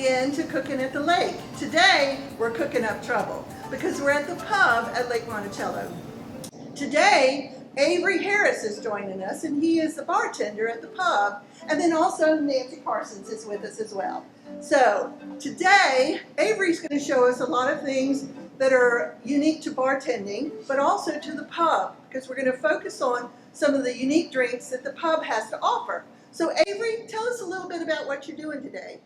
again to Cooking at the Lake. Today, we're cooking up trouble because we're at the pub at Lake Monticello. Today, Avery Harris is joining us, and he is the bartender at the pub. And then also Nancy Parsons is with us as well. So today, Avery's going to show us a lot of things that are unique to bartending, but also to the pub, because we're going to focus on some of the unique drinks that the pub has to offer. So Avery, tell us a little bit about what you're doing today.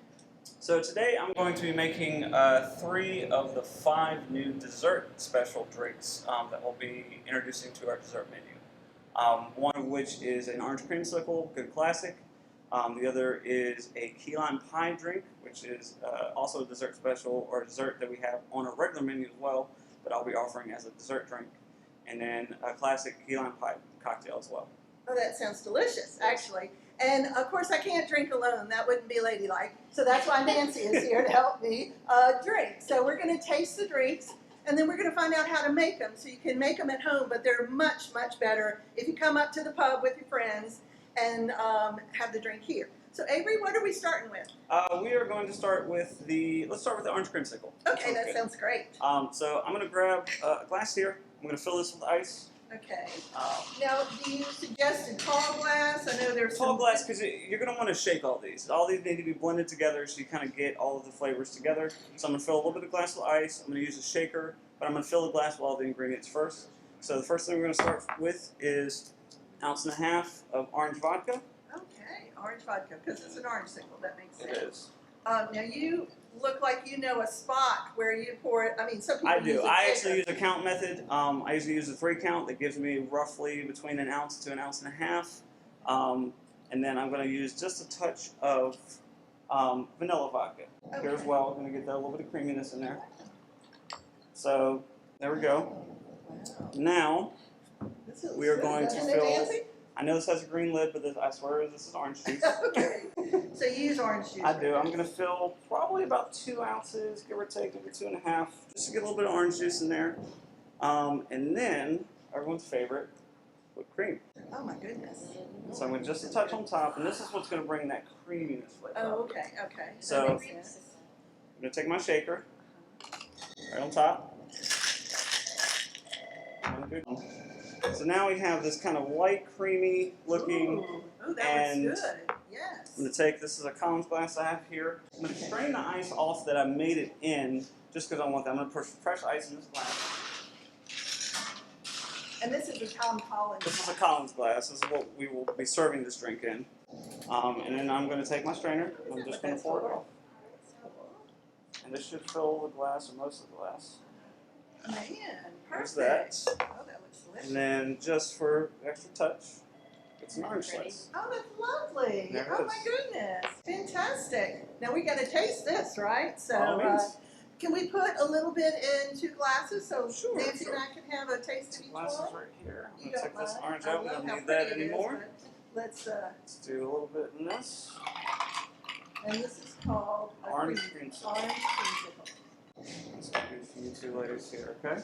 So today I'm going to be making 3 of the 5 new dessert special drinks that we'll be introducing to our dessert menu. One of which is an orange creamsicle, good classic. The other is a key lime pie drink, which is also a dessert special, or a dessert that we have on a regular menu as well, but I'll be offering as a dessert drink. And then a classic key lime pie cocktail as well. Oh, that sounds delicious, actually. And of course, I can't drink alone. That wouldn't be ladylike. So that's why Nancy is here to help me drink. So we're going to taste the drinks, and then we're going to find out how to make them. So you can make them at home, but they're much, much better if you come up to the pub with your friends and have the drink here. So Avery, what are we starting with? We are going to start with let's start with the orange creamsicle. Okay, that sounds great. So I'm going to grab a glass here. I'm going to fill this with ice. Okay. Now, do you suggest a tall glass? I know there's tall glass, because you're going to want to shake all these. All these need to be blended together so you kind of get all of the flavors together. So I'm going to fill a little bit of glass with ice. I'm going to use a shaker, but I'm going to fill the glass with all the ingredients first. So the first thing we're going to start with is 1.5 ounces of orange vodka. Okay, orange vodka, because it's an orange sickle. That makes sense. It is. Now you look like you know a spot where you pour it. I mean, some people I do. use I actually use a count method. I usually use a 3 count that gives me roughly between 1 ounce to 1.5 ounces. And then I'm going to use just a touch of vanilla vodka here as well. I'm going to get that little bit of creaminess in there. So there we go. Now we are going to fill. I know this has a green lid, but I swear this is orange juice. Okay. So you use orange juice. I do. I'm going to fill probably about 2 ounces, give or take, maybe 2.5, just to get a little bit of orange juice in there. And then, everyone's favorite, whipped cream. Oh my goodness. So I'm going to just a touch on top, and this is what's going to bring that creaminess flavor. Oh, okay, okay. So I'm going to take my shaker, right on top. So now we have this kind of light, creamy looking. Ooh, that looks good. Yes. I'm going to take, this is a Collins glass I have here. I'm going to strain the ice off that I made it in, just because I want that. I'm going to put fresh ice in this glass. And this is a Collins. This is a Collins glass. This is what we will be serving this drink in. And then I'm going to take my strainer. I'm just going to pour it off. And this should fill the glass, or most of the glass. Man, There's perfect. that. Oh, that looks delicious. And then just for extra touch, it's an orange slice. Oh, that's lovely. There it Oh is. my goodness. Fantastic. Now we got to taste this, right? So can we put a little bit in 2 glasses so Nancy and I can have a taste of each one? Glasses right here. I'm You going to got take this mine? orange I out. We love don't how need that pretty it is, anymore. but Let's do a little bit in this. and this is called a Orange creamsicle. Orange creamsicle. Let's do a few 2 layers here, okay?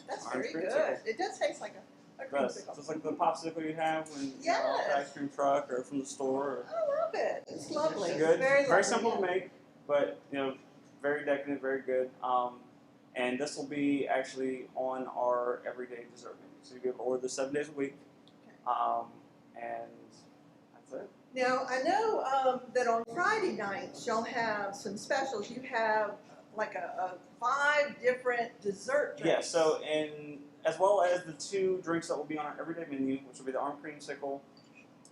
That's Orange very creamsicle. good. It does taste like a creamsicle. Just like the popsicle you have when you're off the ice cream truck or from the store. I love it. It's lovely. It's good. Very lovely. Simple to make, but very decadent, very good. And this will be actually on our everyday dessert menu. So you'll be able to order this 7 days a week. And that's it. Now, I know that on Friday nights y'all have some specials. You have like a 5 different dessert drinks. Yeah, so as well as the 2 drinks that will be on our everyday menu, which will be the orange creamsicle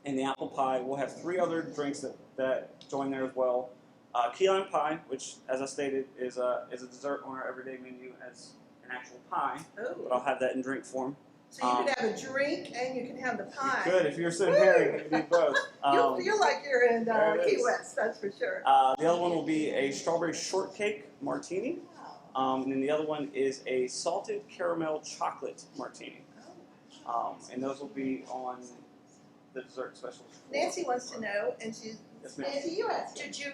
and the apple pie, we'll have 3 other drinks that join there as well. Key lime pie, which, as I stated, is a dessert on our everyday menu as an actual pie, but I'll have that in drink form. So you can have a drink and you can have the pie. Good. If you're sitting here, you can do both. You'll feel like you're in Key West, that's for sure. The other one will be a strawberry shortcake martini. And then the other one is a salted caramel chocolate martini. And those will be on the dessert special. Nancy wants to know, and she's Nancy, you asked. Did you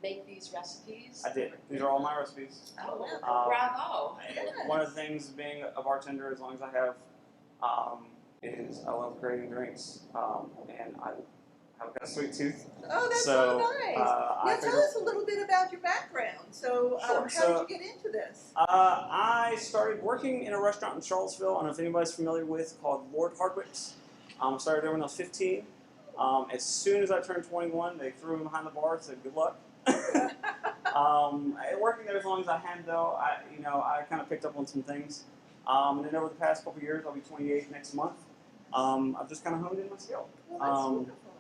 make these recipes? I did. These are all my recipes. Oh, bravo! One of the things being a bartender, as long as I have is I love creating drinks, and I have got a sweet tooth. Oh, that's so nice. Now tell us a little bit about your background. So, Sure. how did you get into this? I started working in a restaurant in Charlottesville. I don't know if anybody's familiar with, called Lord Hardwick's. I started there when I was 15. As soon as I turned 21, they threw me behind the bar and said, "Good luck." Working there as long as I had, though, I kind of picked up on some things. And then over the past couple of years, I'll be 28 next month. I've just kind of honed in my skill. Well, that's wonderful.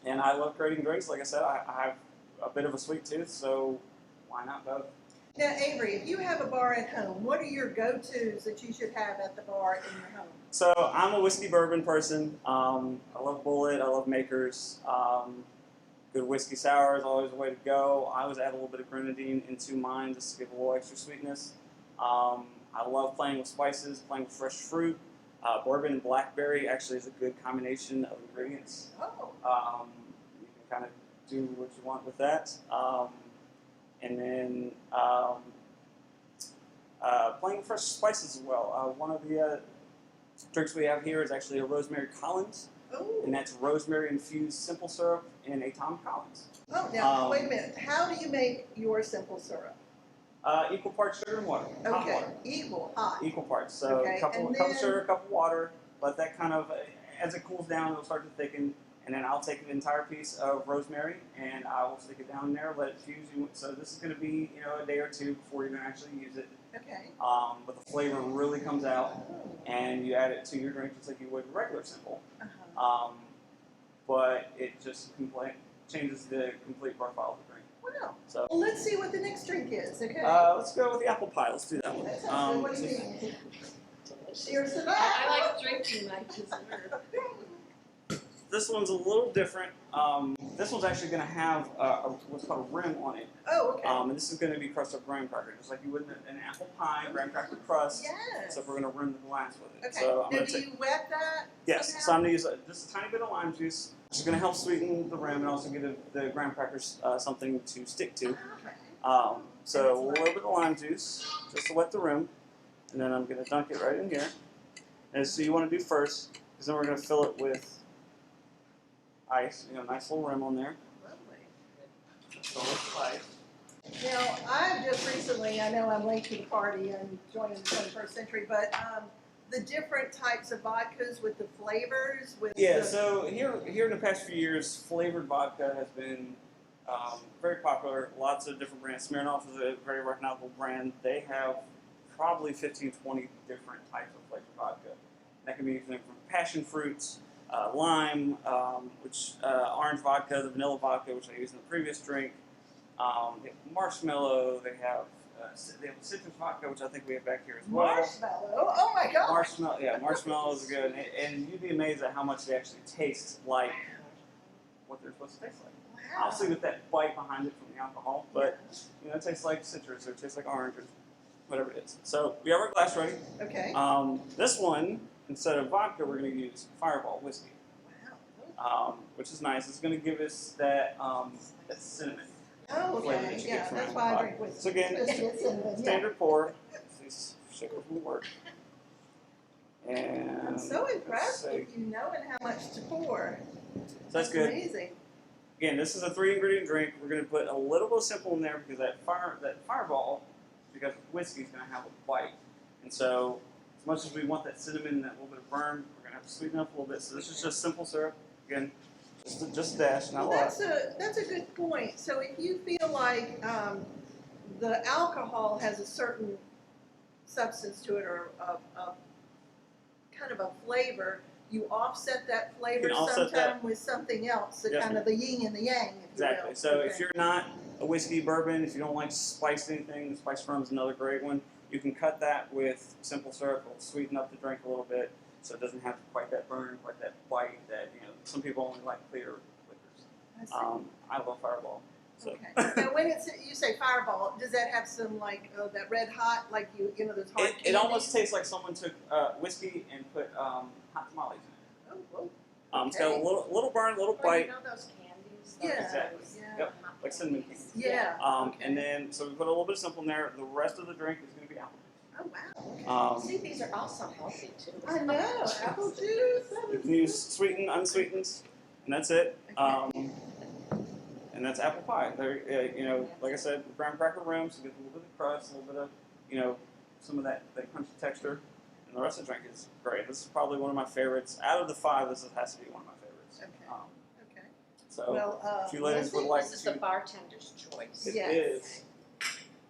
And I love creating drinks. Like I said, I have a bit of a sweet tooth, so why not both? Now, Avery, if you have a bar at home, what are your go-tos that you should have at the bar in your home? So I'm a whiskey bourbon person. I love Bullet. I love Makers. Good whiskey sour is always a way to go. I always add a little bit of grenadine into mine just to give a little extra sweetness. I love playing with spices, playing with fresh fruit. Bourbon and blackberry actually is a good combination of ingredients. Oh. You can kind of do what you want with that. And then playing with fresh spices as well. One of the drinks we have here is actually a rosemary Collins. Ooh. And that's rosemary infused simple syrup in a Tom Collins. Oh, now, wait a minute. How do you make your simple syrup? Equal parts sugar and water. Hot Okay, water. hot. Equal parts. So Okay, a cup of sugar, a cup of water. Let that kind of, as it cools down, it'll start to thicken. And then I'll take an entire piece of rosemary and I will stick it down in there, let it fuse. So this is going to be, a day or two before you're going to actually use it. Okay. But the flavor really comes out, and you add it to your drink just like you would regular simple. Uh-huh. But it just changes the complete profile of the drink. Wow. So well, let's see what the next drink is. Okay. let's go with the apple pie. Let's do that one. That sounds good. What do you think? Cheers to that. I like drinking my dessert. This one's a little different. This one's actually going to have what's called a rim on it. Oh, okay. And this is going to be crusted up graham cracker, just like you would an apple pie, graham cracker crust. Yes. Except we're going to rim the glass with it. Okay. So now, do you wet that? Yes. somehow? So I'm going to use just a tiny bit of lime juice, which is going to help sweeten the rim and also give the graham crackers something to stick to. Okay. So a little bit of lime juice, just to wet the rim, and then I'm going to dunk it right in here. And so you want to do first, because then we're going to fill it with ice. Nice little rim on there. Lovely. So it's ice. Now, I've just recently, I know I'm late to the party and joining the 21st century, but the different types of vodkas with the flavors. So here in the past few years, flavored vodka has been very popular. Lots of different brands. Smirnoff is a very recognizable brand. They have probably 15, 20 different types of flavored vodka. That can be anything from passion fruits, lime, orange vodka, the vanilla vodka, which I used in the previous drink. They have marshmallow. They have citrus vodka, which I think we have back here as well. Marshmallow? Oh my God! Marshmallow is good, and you'd be amazed at how much they actually taste like what they're supposed to taste like. Wow. Obviously, with that bite behind it from the alcohol, but it tastes like citrus or it tastes like orange or whatever it is. So we have our glass ready. Okay. This one, instead of vodka, we're going to use Fireball whiskey, Wow. which is nice. It's going to give us that cinnamon. Oh, flavor okay. that you Yeah, get from that's apple why I pie. drink whiskey. So again, Cinnamon, standard pour. Please shake it from the work. Yeah. And I'm so impressed let's see. with you knowing how much to pour. So that's good. Amazing. Again, this is a 3-ingredient drink. We're going to put a little bit of simple in there because that Fireball, because whiskey is going to have a bite. And so, as much as we want that cinnamon and that little bit of burn, we're going to have to sweeten up a little bit. So this is just simple syrup. Again, just a dash, not a lot. That's a good point. So if you feel like the alcohol has a certain substance to it or a kind of a flavor, you offset that flavor sometime with something else, kind of the yin and the yang, if exactly. you will. So if you're not a whiskey bourbon, if you don't like spiced anything, spiced rum is another great one. You can cut that with simple syrup. It'll sweeten up the drink a little bit, so it doesn't have quite that burn, quite that bite that some people only like clear liquors. I love Fireball. So. Okay. Now, when you say Fireball, does that have some that red hot, like those hard? It almost tastes like someone took whiskey and put hot tamales in it. Oh, okay. It's got a little burn, a little bite. Those candies? Yeah. Exactly. Yeah. Yep. Like cinnamon candies. Yeah. And then, so we put a little bit of simple in there. The rest of the drink is going to be apple juice. Oh, wow. Okay. See, these are also healthy too. I know, apple juice. You can use sweetened, unsweetened, and that's it. And that's apple pie. There, you know, like I said, graham cracker rim, so you get a little bit of crust, a little bit of, you know, some of that crunchy texture, and the rest of the drink is great. This is probably one of my favorites. Out of the 5, this has to be one of my favorites. Okay. Okay. So, Well, if you ladies would like This is to, the bartender's choice. it Yes. is.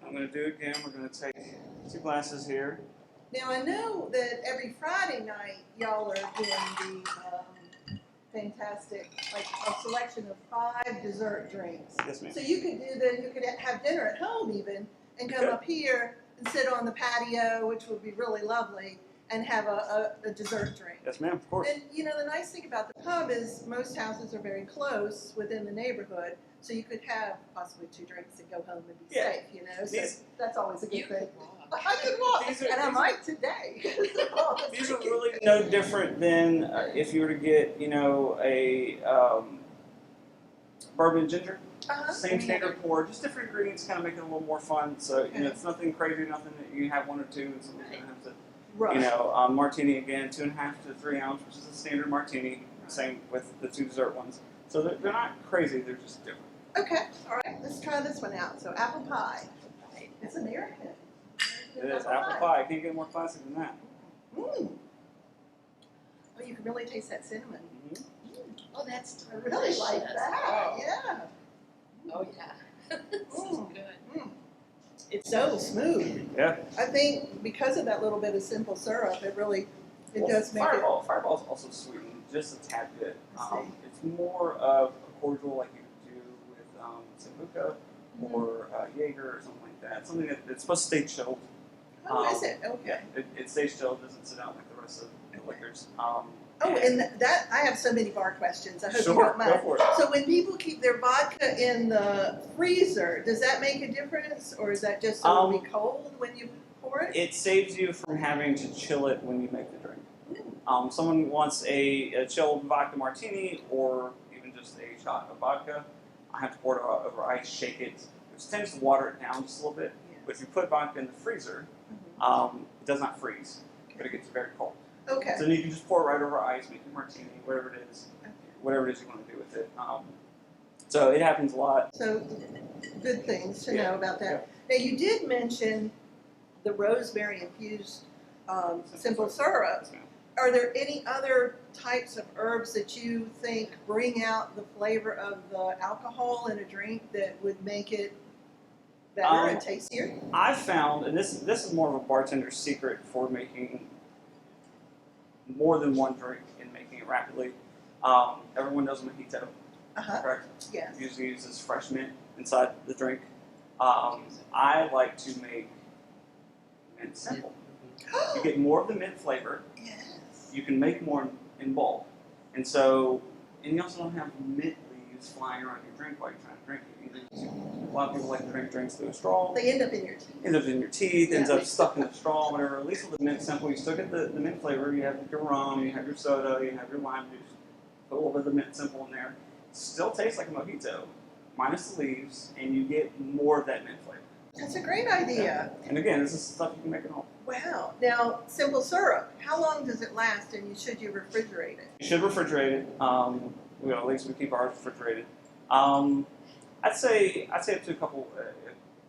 I'm going to do it again. We're going to take 2 glasses here. Now I know that every Friday night y'all are doing the fantastic, like a selection of 5 dessert drinks. Yes, ma'am. So you could you could have dinner at home even, and come up here and sit on the patio, which would be really lovely, and have a dessert drink. Yes, ma'am. Of course. And you know, the nice thing about the pub is most houses are very close within the neighborhood, so you could have possibly 2 drinks and go home and be safe, you know, so that's always a good You thing. could walk. I could walk, These are- and I these might today. These are really no different than if you were to get, you know, a bourbon ginger. Same standard pour, just different ingredients, kind of make it a little more fun. So, you know, it's nothing crazy, nothing that you have 1 or 2, and somebody's going to have to, Right. you know, martini again, 2.5 to 3 ounce, which is a standard martini. Same with the 2 dessert ones. So they're not crazy, they're just different. Okay, all right, let's try this one out. So apple pie. It's American. It is apple pie. I can't get more classic than that. Oh, you can really taste that cinnamon. Oh, that's I really like delicious. that. Oh. Yeah. Oh, yeah. This is good. It's so smooth. Yeah. I think because of that little bit of simple syrup, it does make Fireball's also sweetened just a tad bit. I see. It's more of a cordial like you would do with Sambuca or Jaeger or something like that. Something that's supposed to stay chilled. Oh, is it? Okay. Yeah, it stays chilled, doesn't sit out like the rest of the liquors. Oh, and that I have so many bar questions. I hope you Sure, don't mind. go for it. So when people keep their vodka in the freezer, does that make a difference, or is that just so it'll be cold when you pour it? It saves you from having to chill it when you make the drink. Someone wants a chilled vodka martini or even just a shot of vodka. I have to pour it over ice, shake it, which tends to water it down just a little bit. Yeah. But if you put vodka in the freezer, it does not freeze, but it gets very cold. Okay. So you can just pour it right over ice, make your martini, whatever it is you want to do with it. So it happens a lot. So good things to Yeah. know about that. Now you did mention the rosemary infused simple syrup. Yes, ma'am. Are there any other types of herbs that you think bring out the flavor of the alcohol in a drink that would make it better and tastier? I've found, and this is more of a bartender's secret for making more than one drink and making it rapidly. Everyone knows a mojito, correct? Yes. Usually uses fresh mint inside the drink. I like to make mint simple. You get more of the mint flavor. Yes. You can make more in bulk, and you also don't have mint leaves flying around your drink while you're trying to drink it. A lot of people like to drink drinks through a straw. They end up in your teeth. Ends up in your teeth, ends Yeah. up stuck in the straw, whatever. At least with the mint simple, you still get the mint flavor. You have your rum, you have your soda, you have your lime juice. Put a little bit of the mint simple in there. Still tastes like a mojito, minus the leaves, and you get more of that mint flavor. That's a great idea. And again, this is stuff you can make at home. Wow. Now, simple syrup, how long does it last and should you refrigerate it? You should refrigerate it. At least we keep ours refrigerated. I'd say up to a couple,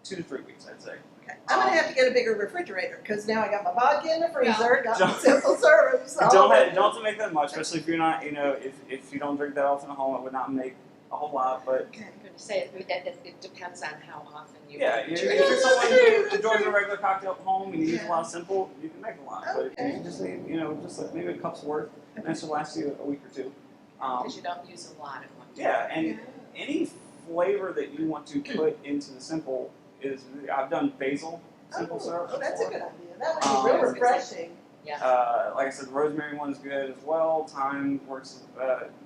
2 to 3 weeks. I'd say. Okay. I'm going to have to get a bigger refrigerator because now I got my vodka in the freezer, got my Don't- simple syrup. So Don't have to make that much, especially if you're not, if you don't drink that often at home, it would not make a whole lot. But Okay. I'm going to say it depends on how often you yeah, make if the you're drink. someone who enjoys a regular cocktail at home and you use a Yeah. lot of simple, you can make a lot. But if Okay. you just need, just like maybe a cup's worth, and that should last you a week or two. Because you don't use a lot at one time. Yeah, and any flavor that you want to put into the simple I've done basil simple syrup. Oh, that's a before. good idea. That would be real refreshing. Yeah. Like I said, the rosemary one's good as well. Thyme works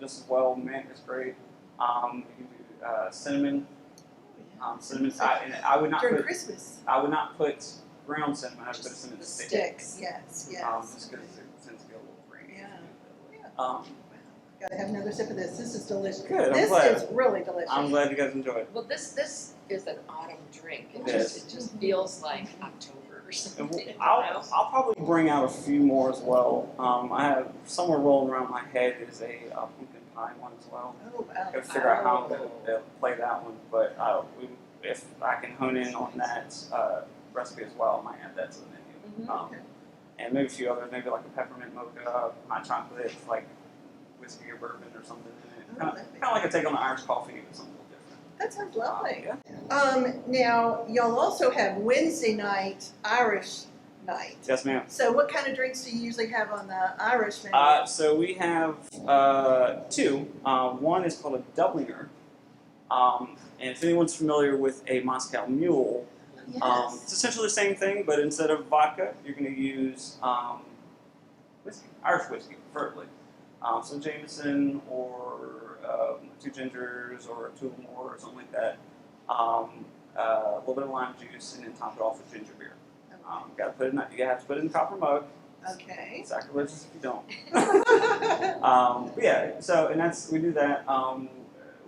just as well. Mint is great. You can do cinnamon. Cinnamon. I would not During put. Christmas. I would not put ground cinnamon. I would put cinnamon sticks. Yes, yes. Just because it tends to be a little green. Yeah. Um, Gotta have another sip of this. This is delicious. Good, I'm This glad. is really delicious. I'm glad you guys enjoy it. Well, this is an autumn drink. It Yes. just feels like October or And something. I'll probably bring out a few more as well. I have somewhere rolling around my head is a pumpkin pie one as well. Oh, wow. Gotta figure out how to play that one, but if I can hone in on that recipe as well, I might add that to the menu. Mhm. And maybe a few others, maybe like a peppermint mocha, hot chocolate, with like whiskey or bourbon or something in it. Kind of like a take on the Irish coffee, but something a little different. That sounds lovely. Yeah. Now, y'all also have Wednesday night Irish night. Yes, ma'am. So what kind of drinks do you usually have on the Irish menu? So we have two. One is called a Dubliner. And if anyone's familiar with a Moscow Mule, Yes. it's essentially the same thing, but instead of vodka, you're going to use whiskey, Irish whiskey, preferably. So Jameson or two gingers or two more or something like that. A little bit of lime juice, and then top it off with ginger beer. You have to put it in a copper mug. Okay. Sacrilegious if you don't. But yeah, so we do that.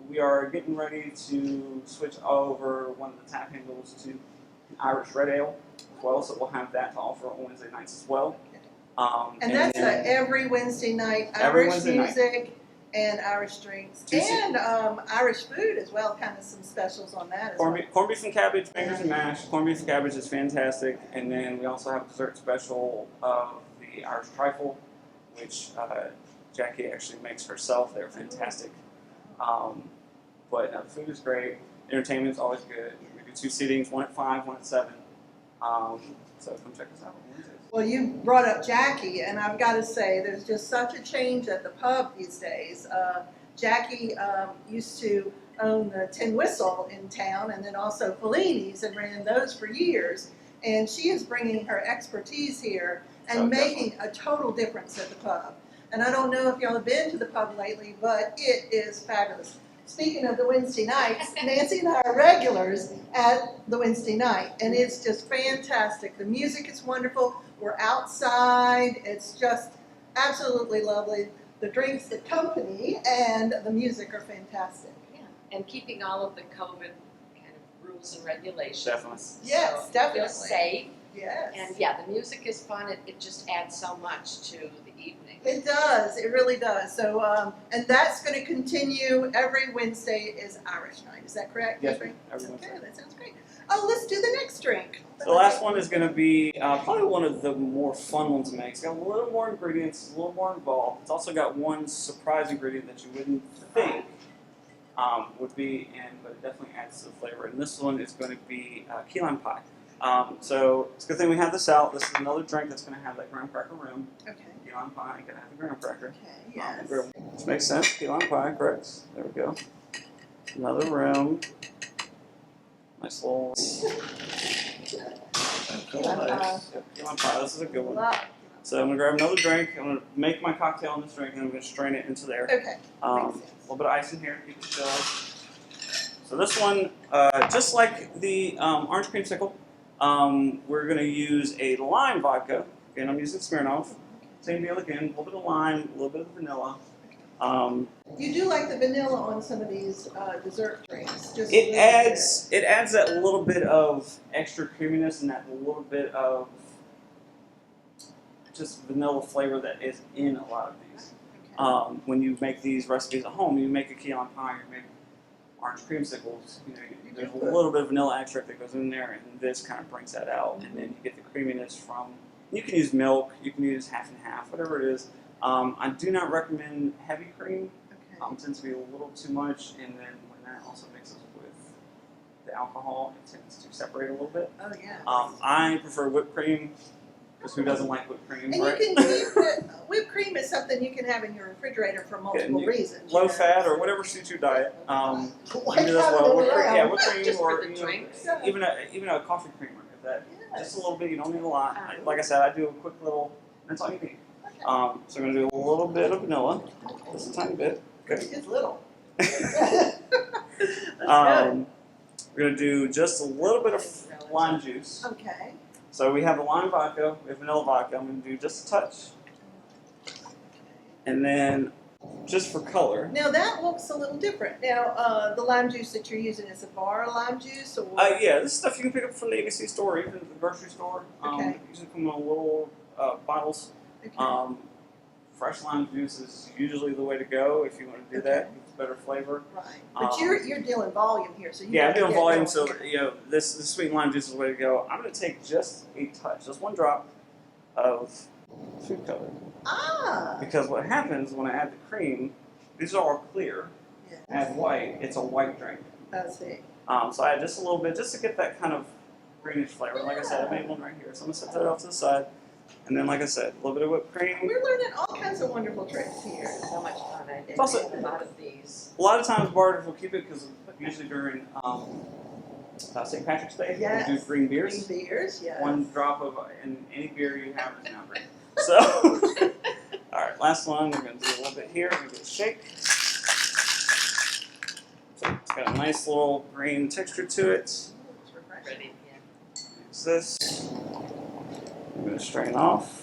We are getting ready to switch over one of the tap handles to an Irish red ale as well, so we'll have that to offer on Wednesday nights as well. And that's every Wednesday night Every Irish Wednesday night. music and Irish drinks and Irish food as well. Kind of some specials on that as well. Corned beef and cabbage, fingers and mash. Corned beef and cabbage is fantastic, and then we also have a dessert special of the Irish trifle, which Jackie actually makes herself. They're fantastic. But the food is great. Entertainment's always good. We do two seatings, one at 5, one at 7. So come check us out on Wednesdays. Well, you brought up Jackie, and I've got to say, there's just such a change at the pub these days. Jackie used to own the Tin Whistle in town, and then also Fellini's, and ran those for years. And she is bringing her expertise here and making a total difference at the pub. And I don't know if y'all have been to the pub lately, but it is fabulous. Speaking of the Wednesday nights, Nancy and I are regulars at the Wednesday night, and it's just fantastic. The music is wonderful. We're outside. It's just absolutely lovely. The drinks, the company, and the music are fantastic. Yeah, and keeping all of the COVID kind of rules and regulations. Definitely. Yes, So definitely. feel safe. Yes. And yeah, the music is fun. It just adds so much to the evening. It does. It really does. So, and that's going to continue every Wednesday is Irish night. Is that correct? Yes, Jeffrey? every Wednesday. Okay, that sounds great. Oh, let's do the next drink. So the last one is going to be probably one of the more fun ones to make. It's got a little more ingredients, a little more involved. It's also got one surprise ingredient that you wouldn't think would be in, but it definitely adds to the flavor. And this one is going to be key lime pie. So it's a good thing we have this out. This is another drink that's going to have that graham cracker rim. Okay. Key lime pie, you gotta have the graham cracker. Okay, yes. Which makes sense. Key lime pie, correct. There we go. Another rim. Nice little. Key lime pie. Yep, key lime pie. This is a good one. Love. So I'm gonna grab another drink. I'm gonna make my cocktail in this drink, and I'm gonna strain it into there. Okay. A Makes sense. little bit of ice in here, keep it chill. So this one, just like the orange creamsicle, we're gonna use a lime vodka. Again, I'm using Smirnoff. Same deal again. A little bit of lime, a little bit of vanilla. You do like the vanilla on some of these dessert drinks. Just a It little adds that little bit of extra creaminess and that little bit of just vanilla flavor that is in a lot of these. bit. Okay. When you make these recipes at home, you make a key lime pie, you make orange creamsicles. There's a little bit of vanilla extract that goes in there, and this kind of brings that out. And then you get the creaminess from. You can use milk, you can use half and half, whatever it is. I do not recommend heavy cream. Okay. It tends to be a little too much, and then when that also mixes with the alcohol, it tends to separate a little bit. Oh, yeah. I prefer whipped cream, because who doesn't like whipped cream, And right? you can keep it, whipped cream is something you can have in your refrigerator for multiple reasons. Low fat or whatever suits your diet. Why You can do that have it well. Whipped cream, around? yeah, whipped cream Just for or the drinks. even a coffee creamer. If that just a little bit. You don't need a lot. Uh-huh. Like I said, I do a quick little. That's all you need. Okay. So we're gonna do a little bit of vanilla, just a tiny bit. Okay. It's little. That's good. We're gonna do just a little bit of lime juice. Okay. So we have the lime vodka, we have vanilla vodka. I'm gonna do just a touch, and then just for color. Now that looks a little different. Now, the lime juice that you're using is a bar lime juice, or Yeah, this is stuff you can pick up from the ABC store, or even the grocery store. Okay. Usually come in little bottles. okay. Fresh lime juice is usually the way to go if you want to do that. Okay. It's better flavor. Right. But you're dealing volume here, so you I'm gotta doing get volume, going so here. this sweet lime juice is the way to go. I'm going to take just a touch, just one drop of food color, Ah. because what happens when I add the cream, these are all clear. Yes. Add white, it's a white drink. I see. So I add just a little bit, just to get that kind of greenish flavor. Like I said, I made one right here, so I'm going to set that off to the side. And then, like I said, a little bit of whipped cream. We're learning all kinds of wonderful tricks here. So much fun. I did also- a lot of these. A lot of times, bartenders will keep it because usually during St. Patrick's Day, Yes. we do green beers. Green beers, yes. One drop of in any beer you have is now green. So, all right, last one. We're going to do a little bit here. We're going to do a shake. So it's got a nice little green texture to it. It's refreshing. Ready? Yeah. Use this. I'm going to strain off.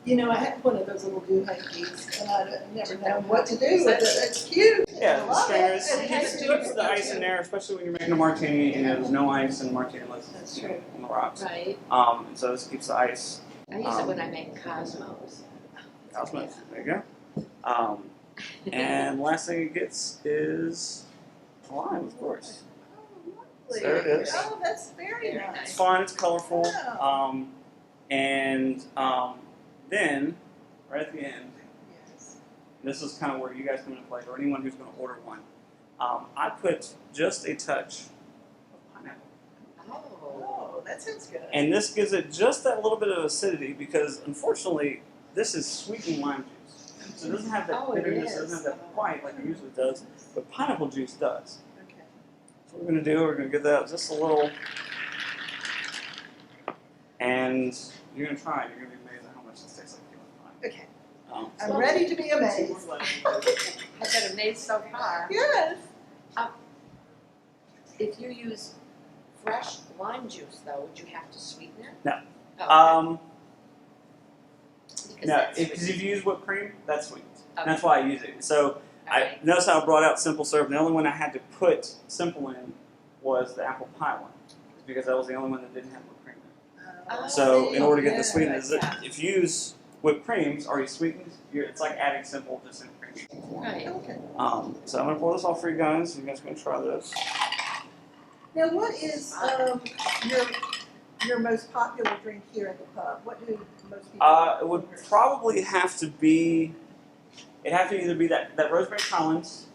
You know, I had one of those little doohickeys, and I never know what to do with it. It's cute. Yeah, I the love strainers. it. It puts the ice in there, especially when you're making a martini and there's no ice in a martini unless That's it's true. on the rocks. Right. And so this keeps the ice. I use it when I make Cosmos. Cosmos. There you go. And last thing it gets is lime, of course. Lovely. There it is. Oh, that's very Very nice. It's fun. It's colorful. Wow. Then right at the end, Yes. this is kind of where you guys come into play, or anyone who's going to order one. I put just a touch of pineapple. Oh. Oh, that sounds good. And this gives it just that little bit of acidity because, unfortunately, this is sweetened lime juice. So it doesn't have that Oh, it bitterness, it is. doesn't have that bite like it usually does, but pineapple juice does. Okay. So what we're going to do, we're going to give that just a little, and you're going to try it. You're going to be amazed at how much this tastes like pine. Okay. So I'm ready to be amazed. I've been amazed so far. Yes. If you use fresh lime juice, though, would you have to sweeten it? No. Oh, No, that's because sweet. if you use whipped cream, that's sweet. Okay. That's why I use it. So Okay. I notice how I brought out simple syrup. The only one I had to put simple in was the apple pie one, because that was the only one that didn't have whipped cream in it. Oh, So in order to get the yeah. sweetness, Yeah. if you use whipped creams already sweetened, it's like adding simple just in cream form. Right. Okay. So I'm gonna pour this all for you guys. You guys are gonna try this. Now, what is your most popular drink here at the pub? What do most people? It would probably have to be. It'd have to either be that Rosemary Collins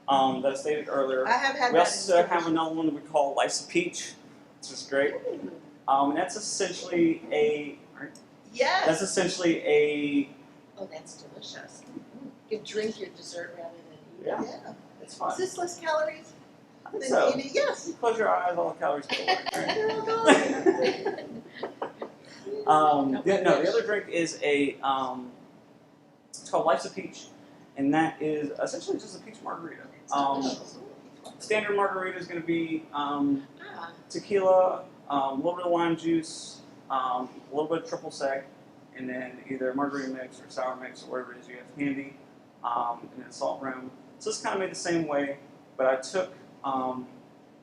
that I stated earlier. I have had We that. also have another one that we call Life's a Peach, which is great. And that's essentially a. Yes. That's essentially a. Oh, that's delicious. You drink your dessert rather than eat Yeah, Yeah. it's fun. Is this less calories I think than so. eating? Yes. You close your eyes, all the calories go away. Right? They're all gone. The other drink is a. It's called Life's a Peach, and that is essentially just a peach margarita. Standard margarita is going to be Ah, tequila, a little bit of lime juice, a little bit of triple sec, and then either margarita mix or sour mix or whatever it is you have handy, and then salt rim. So it's kind of made the same way, but I took,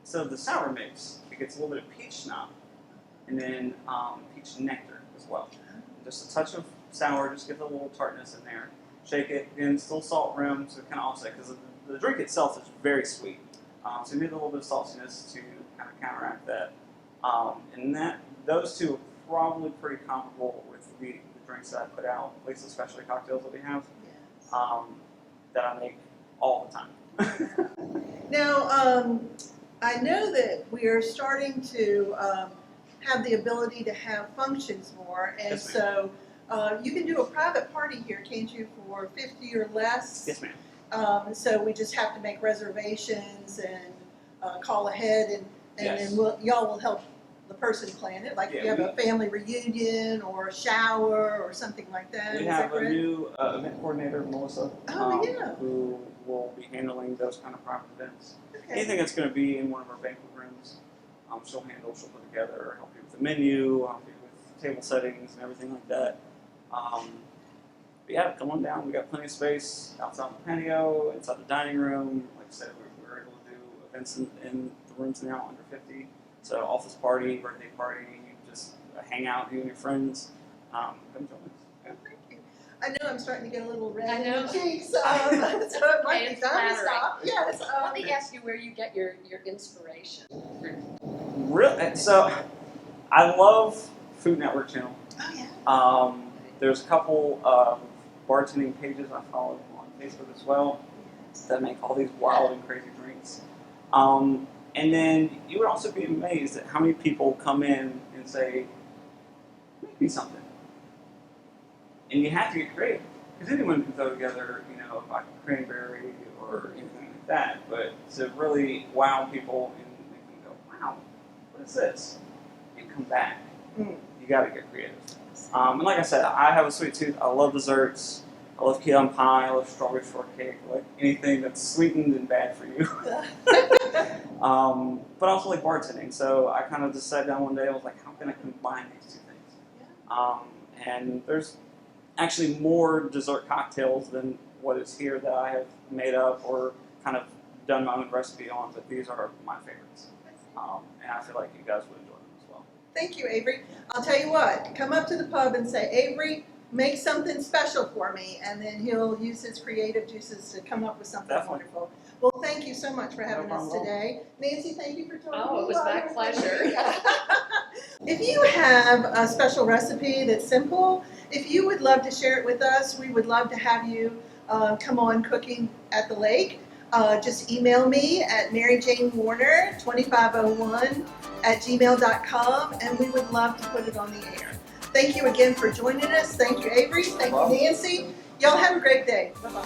instead of the sour mix, it gets a little bit of peach schnapps, and then peach nectar as well. Just a touch of sour, just get the little tartness in there. Shake it, and still salt rim to kind of offset, because the drink itself is very sweet. So you need a little bit of saltiness to kind of counteract that. And those two are probably pretty comparable with the drinks that I put out, at least the specialty cocktails that we have, that I make all the time. Now, I know that we are starting to have the ability to have functions more, and Yes, so you can do a private party here, can't you, for 50 or less? Yes, ma'am. So we just have to make reservations and call ahead, and Yes. then y'all will help the person plan it. Like if Yeah, you have a family reunion or a shower or something like that. We Is that have a correct? new event coordinator, Melissa, Oh, yeah. who will be handling those kind of private events. Okay. Anything that's going to be in one of our banquet rooms, she'll put together, help you with the menu, help you with table settings and everything like that. But yeah, come on down. We got plenty of space outside the patio, inside the dining room. Like I said, we were able to do events in the rooms now under 50. So office party, birthday party, just hang out, you and your friends. Come join us. Yeah. Thank you. I know I'm starting to get a little red I in know. the cheeks, so it might be it's time to flattering. stop. Yes. Let me ask you where you get your inspiration. Really? So I love Food Network channel. Oh yeah. There's a couple of bartending pages I follow on Facebook as well that make all these wild and crazy drinks. And then you would also be amazed at how many people come in and say, make me something. And you have to get creative. Because anyone can throw together, like a cranberry or anything like that. But to really wow people and make them go, wow, what is this? And come back. Mm. You got to get creative. And like I said, I have a sweet tooth. I love desserts. I love key lime pie. I love strawberry shortcake. I like anything that's sweetened and bad for you. But I also like bartending. So I kind of just sat down one day. I was like, how can I combine these two things? And there's actually more dessert cocktails than what is here that I have made up or kind of done my own recipe on. But these are my favorites. And I feel like you guys would enjoy them as well. Thank you, Avery. I'll tell you what, come up to the pub and say, Avery, make something special for me, and then he'll use his creative juices to come up with something Definitely. wonderful. Well, thank you so much for having No us problem. today. Nancy, thank you for joining me. Oh, it was my pleasure. If you have a special recipe that's simple, if you would love to share it with us, we would love to have you come on Cooking at the Lake. Just email me at maryjanewarner2501@gmail.com, and we would love to put it on the air. Thank you again for joining us. Thank you, Avery. Thank you, Nancy. Y'all have a great day. Bye-bye.